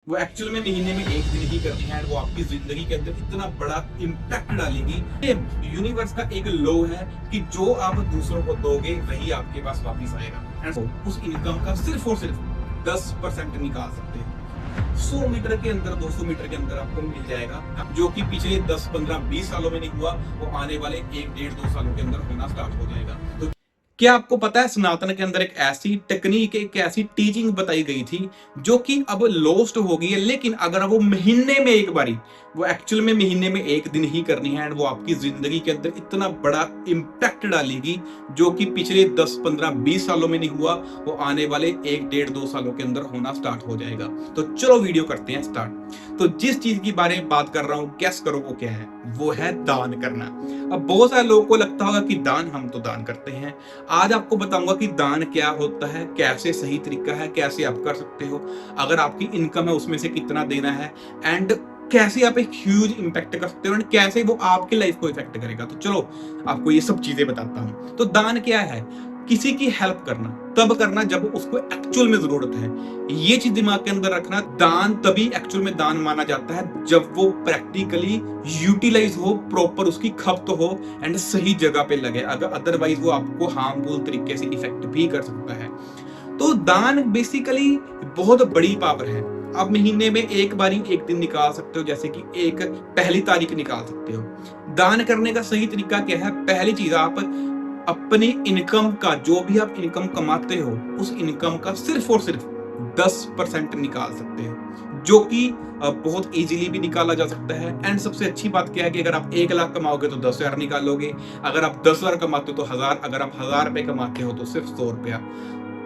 वो एक्चुअल में महीने में एक दिन ही करनी है, वो आपकी जिंदगी के अंदर इतना बड़ा इम्पैक्ट डालेगी। यूनिवर्स का एक लॉ है कि जो आप दूसरों को दोगे वही आपके पास वापस आएगा। एंड उस इनकम का सिर्फ और सिर्फ 10% निकाल सकते हैं। 100 मीटर के अंदर, 200 मीटर के अंदर आपको मिल जाएगा, जो कि पिछले 10, 15, 20 सालों में नहीं हुआ, वो आने वाले 1, 1.5, 2 सालों के अंदर होना स्टार्ट हो जाएगा। तो क्या आपको पता है सनातन के अंदर एक ऐसी टेक्निक, एक ऐसी टीचिंग बताई गई थी जो कि अब लॉस्ट हो गई है, लेकिन अगर वो महीने में एक बारी, वो एक्चुअल में महीने में एक दिन ही करनी है, एंड वो आपकी जिंदगी के अंदर इतना बड़ा इम्पैक्ट डालेगी जो कि पिछले 10, 15, 20 सालों में नहीं हुआ, वो आने वाले 1, 1.5, 2 सालों के अंदर होना स्टार्ट हो जाएगा। तो चलो वीडियो करते हैं स्टार्ट। तो जिस चीज की बारे में बात कर रहा हूं, गेस करो वो क्या है? वो है दान करना। अब बहुत सारे लोगों को लगता होगा कि दान, हम तो दान करते हैं। आज आपको बताऊंगा कि दान क्या होता है, कैसे सही तरीका है, कैसे आप कर सकते हो, अगर आपकी इनकम है उसमें से कितना देना है, एंड कैसे आप एक ह्यूज इंपैक्ट कर सकते हो, एंड कैसे वो आपकी लाइफ को इफेक्ट करेगा। तो चलो आपको ये सब चीजें बताता हूं। तो दान क्या है? किसी की हेल्प करना, तब करना जब उसको एक्चुअल में जरूरत है। ये चीज दिमाग के अंदर रखना। दान तभी एक्चुअल में दान माना जाता है जब वो प्रैक्टिकली यूटिलाइज हो, प्रॉपर उसकी खपत हो, एंड सही जगह पे लगे। अगर अदरवाइज वो आपको हार्मफुल तरीके से इफेक्ट भी कर सकता है। तो दान बेसिकली बहुत बड़ी पावर है। आप महीने में एक बारी एक दिन निकाल सकते हो, जैसे कि एक पहली तारीख निकाल सकते हो। दान करने का सही तरीका क्या है? पहली चीज, आप अपनी इनकम का, जो भी आप इनकम कमाते हो, उस इनकम का सिर्फ और सिर्फ 10% निकाल सकते हो, जो कि बहुत इजीली भी निकाला जा सकता है। एंड सबसे अच्छी बात क्या है कि अगर आप 1 लाख कमाओगे तो 10,000 निकालोगे, अगर आप 10,000 कमाते हो तो 1,000, अगर आप 1,000 रुपए कमाते हो तो सिर्फ 100 रुपया।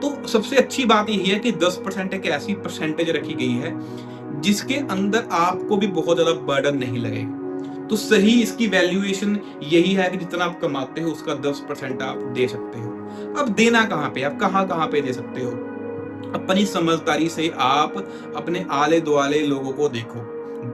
तो सबसे अच्छी बात यही है कि 10% एक ऐसी परसेंटेज रखी गई है जिसके अंदर आपको भी बहुत ज्यादा बर्डन नहीं लगेगा। तो सही इसकी वैल्यूएशन यही है कि जितना आप कमाते हो उसका 10% आप दे सकते हो। अब देना कहाँ पे, आप कहाँ कहाँ पे दे सकते हो? अपनी समझदारी से आप अपने आले दुआले लोगों को देखो।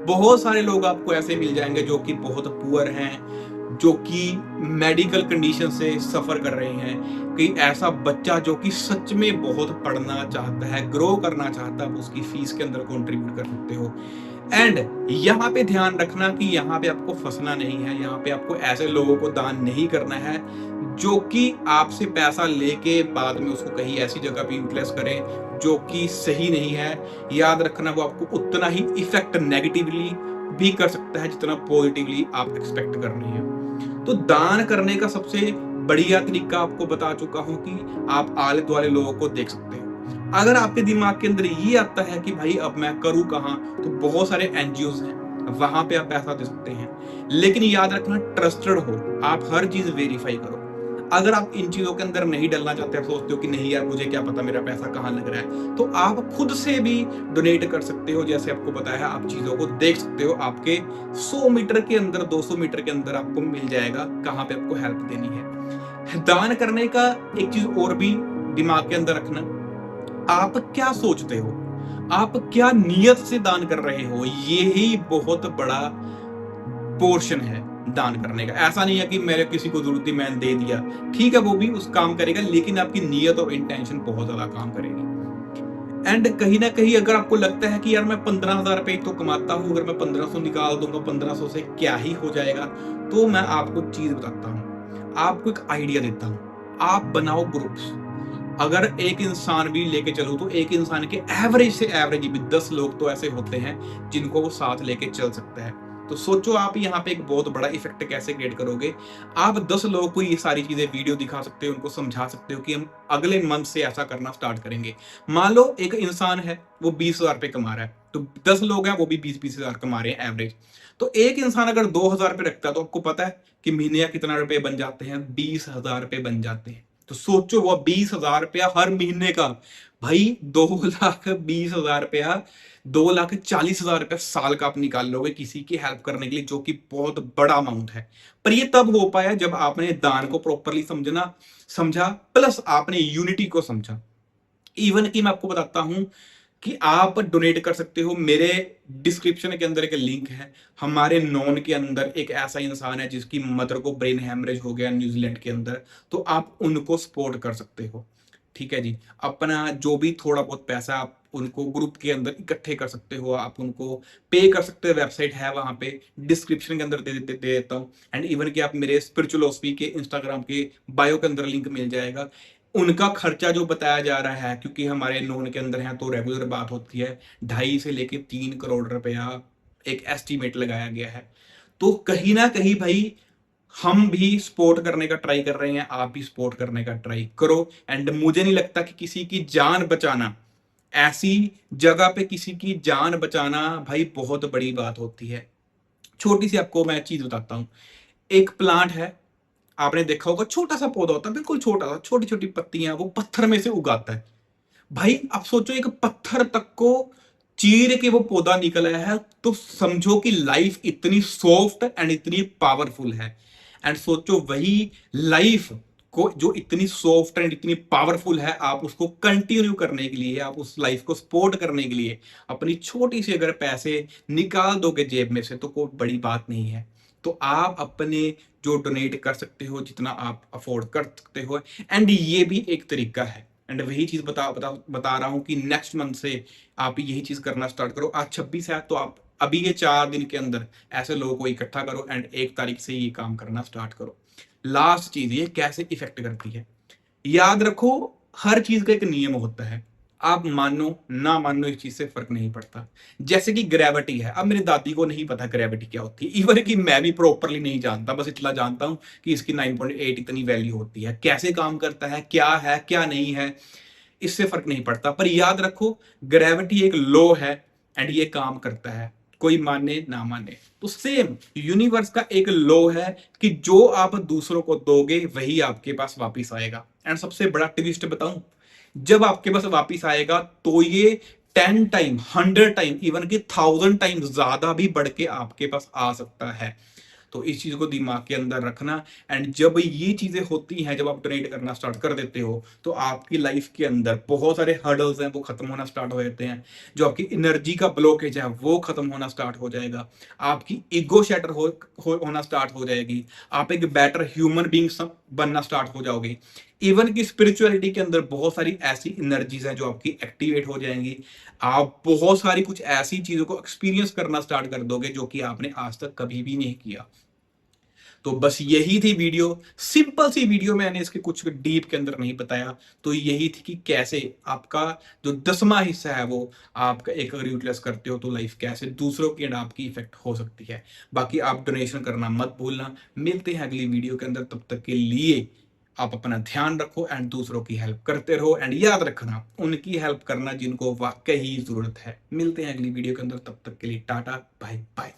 बहुत सारे लोग आपको ऐसे मिल जाएंगे जो कि बहुत पुअर हैं, जो कि मेडिकल कंडीशन से सफर कर रहे हैं। कि ऐसा बच्चा जो कि सच में बहुत पढ़ना चाहता है, ग्रो करना चाहता है, आप उसकी फीस के अंदर कंट्रीब्यूट कर सकते हो। एंड यहाँ पे ध्यान रखना कि यहाँ पे आपको फंसना नहीं है। यहाँ पे आपको ऐसे लोगों को दान नहीं करना है जो कि आपसे पैसा लेके बाद में उसको कहीं ऐसी जगह पे यूटिलाइज करें जो कि सही नहीं है। याद रखना, वो आपको उतना ही इफेक्ट नेगेटिवली भी कर सकता है जितना पॉजिटिवली आप एक्सपेक्ट कर रहे हैं। तो दान करने का सबसे बढ़िया तरीका आपको बता चुका हूं कि आप आले दुआले लोगों को देख सकते हैं। अगर आपके दिमाग के अंदर ये आता है कि भाई अब मैं करूं कहां, तो बहुत सारे एनजीओज हैं, वहां पे आप पैसा दे सकते हैं। लेकिन याद रखना, ट्रस्टेड हो, आप हर चीज वेरीफाई करो। अगर आप इन चीजों के अंदर नहीं डलना चाहते, आप सोचते हो कि नहीं यार मुझे क्या पता मेरा पैसा कहाँ लग रहा है, तो आप खुद से भी डोनेट कर सकते हो। जैसे आपको बताया, आप चीजों को देख सकते हो, आपके 100 मीटर के अंदर, 200 मीटर के अंदर आपको मिल जाएगा कहाँ पे आपको हेल्प देनी है। दान करने का एक चीज और भी दिमाग के अंदर रखना, आप क्या सोचते हो, आप क्या नियत से दान कर रहे हो, यही बहुत बड़ा पोर्शन है दान करने का। ऐसा नहीं है कि मेरे किसी को जरूरत थी मैंने दे दिया, ठीक है वो भी उस काम करेगा, लेकिन आपकी नियत और इंटेंशन बहुत ज्यादा काम करेगी। एंड कहीं ना कहीं अगर आपको लगता है कि यार मैं 15,000 रुपए तो कमाता हूं, अगर मैं 1500 निकाल दूंगा, 1500 से क्या ही हो जाएगा, तो मैं आपको चीज बताता हूं, आपको एक आइडिया देता हूं। आप बनाओ ग्रुप्स। अगर एक इंसान भी लेके चलो तो एक इंसान के एवरेज से एवरेज भी 10 लोग तो ऐसे होते हैं जिनको वो साथ लेके चल सकता है। तो सोचो आप यहाँ पे एक बहुत बड़ा इफेक्ट कैसे क्रिएट करोगे। आप 10 लोगों को ये सारी चीजें वीडियो दिखा सकते हो, उनको समझा सकते हो कि हम अगले मंथ से ऐसा करना स्टार्ट करेंगे। मान लो एक इंसान है, वो 20,000 रुपए कमा रहा है, तो 10 लोग हैं वो भी 20,000 कमा रहे हैं एवरेज। तो एक इंसान अगर 2,000 रुपए रखता है तो आपको पता है कि महीने का कितना रुपए बन जाते हैं? 20,000 रुपए बन जाते हैं। तो सोचो वो 20,000 रुपया हर महीने का, भाई 2,20,000 रुपया, 2,40,000 रुपया साल का आप निकाल लोगे किसी की हेल्प करने के लिए, जो कि बहुत बड़ा अमाउंट है। पर ये तब हो पाया जब आपने दान को प्रॉपरली समझा, प्लस आपने यूनिटी को समझा। इवन कि मैं आपको बताता हूं कि आप डोनेट कर सकते हो। मेरे डिस्क्रिप्शन के अंदर एक लिंक है, हमारे नॉन के अंदर एक ऐसा इंसान है जिसकी मदर को ब्रेन हैमरेज हो गया न्यूजीलैंड के अंदर, तो आप उनको सपोर्ट कर सकते हो। ठीक है जी, अपना जो भी थोड़ा बहुत पैसा आप उनको ग्रुप के अंदर इकट्ठे कर सकते हो, आप उनको पे कर सकते हो, वेबसाइट है वहाँ पे, डिस्क्रिप्शन के अंदर दे देता हूँ। एंड इवन कि आप मेरे स्पिरिचुअल के इंस्टाग्राम के बायो के अंदर लिंक मिल जाएगा। उनका खर्चा जो बताया जा रहा है, क्योंकि हमारे नोन के अंदर है तो रेगुलर बात होती है, 2.5 से लेके 3 करोड़ रुपया एक एस्टिमेट लगाया गया है। तो कहीं ना कहीं भाई हम भी सपोर्ट करने का ट्राई कर रहे हैं, आप भी सपोर्ट करने का ट्राई करो। एंड मुझे नहीं लगता कि किसी की जान बचाना, ऐसी जगह पे किसी की जान बचाना भाई बहुत बड़ी बात होती है। छोटी सी आपको मैं चीज बताता हूँ। एक प्लांट है, आपने देखा होगा, छोटा सा पौधा होता है, बिल्कुल छोटा सा, छोटी छोटी पत्तियां, वो पत्थर में से उगाता है। भाई आप सोचो, एक पत्थर तक को चीर के वो पौधा निकल आया है, तो समझो कि लाइफ इतनी सॉफ्ट एंड इतनी पावरफुल है। एंड सोचो वही लाइफ को जो इतनी सॉफ्ट एंड इतनी पावरफुल है, आप उसको कंटिन्यू करने के लिए, आप उस लाइफ को सपोर्ट करने के लिए अपनी छोटी सी अगर पैसे निकाल दोगे जेब में से, तो कोई बड़ी बात नहीं है। तो आप अपने जो डोनेट कर सकते हो, जितना आप अफोर्ड कर सकते हो, एंड ये भी एक तरीका है। एंड वही चीज बता रहा हूं कि नेक्स्ट मंथ से आप यही चीज करना स्टार्ट करो। आज 26 है, तो आप अभी ये 4 दिन के अंदर ऐसे लोगों को इकट्ठा करो एंड 1 तारीख से ये काम करना स्टार्ट करो। लास्ट चीज, ये कैसे इफेक्ट करती है, याद रखो, हर चीज का एक नियम होता है। आप मानो ना मानो, इस चीज से फर्क नहीं पड़ता। जैसे कि ग्रेविटी है, अब मेरी दादी को नहीं पता ग्रेविटी क्या होती है, इवन कि मैं भी प्रॉपरली नहीं जानता, बस इतना जानता हूं कि इसकी 9.8 इतनी वैल्यू होती है। कैसे काम करता है क्या नहीं है, इससे फर्क नहीं पड़ता। पर याद रखो, ग्रेविटी एक लॉ है एंड ये काम करता है, कोई माने ना माने। तो सेम यूनिवर्स का एक लॉ है कि जो आप दूसरों को दोगे वही आपके पास वापिस आएगा। एंड सबसे बड़ा ट्विस्ट बताऊं, जब आपके पास वापिस आएगा तो ये 10 टाइम, 100 टाइम, इवन कि 1000 टाइम ज्यादा भी बढ़ के आपके पास आ सकता है। तो इस चीज को दिमाग के अंदर रखना। एंड जब ये चीजें होती हैं, जब आप डोनेट करना स्टार्ट कर देते हो, तो आपकी लाइफ के अंदर बहुत सारे हर्डल्स हैं, वो खत्म होना स्टार्ट हो जाते हैं। जो आपकी एनर्जी का ब्लॉकेज है वो खत्म होना स्टार्ट हो जाएगा। आपकी ईगो शैटर होना स्टार्ट हो जाएगी। आप एक बेटर ह्यूमन बींग बनना स्टार्ट हो जाओगे। इवन की स्पिरिचुअलिटी के अंदर बहुत सारी ऐसी एनर्जीज हैं जो आपकी एक्टिवेट हो जाएंगी। आप बहुत सारी कुछ ऐसी चीजों को एक्सपीरियंस करना स्टार्ट कर दोगे जो कि आपने आज तक कभी भी नहीं किया। तो बस यही थी वीडियो, सिंपल सी वीडियो, मैंने इसके कुछ डीप के अंदर नहीं बताया। तो यही थी कि कैसे आपका जो 10वां हिस्सा है वो आपका एक अगर यूटिलाइज करते हो तो लाइफ कैसे दूसरों की एंड आपकी इफेक्ट हो सकती है। बाकी आप डोनेशन करना मत भूलना। मिलते हैं अगली वीडियो के अंदर, तब तक के लिए आप अपना ध्यान रखो एंड दूसरों की हेल्प करते रहो। एंड याद रखना, उनकी हेल्प करना जिनको वाकई जरूरत है। मिलते हैं अगली वीडियो के अंदर, तब तक के लिए टाटा बाय बाय।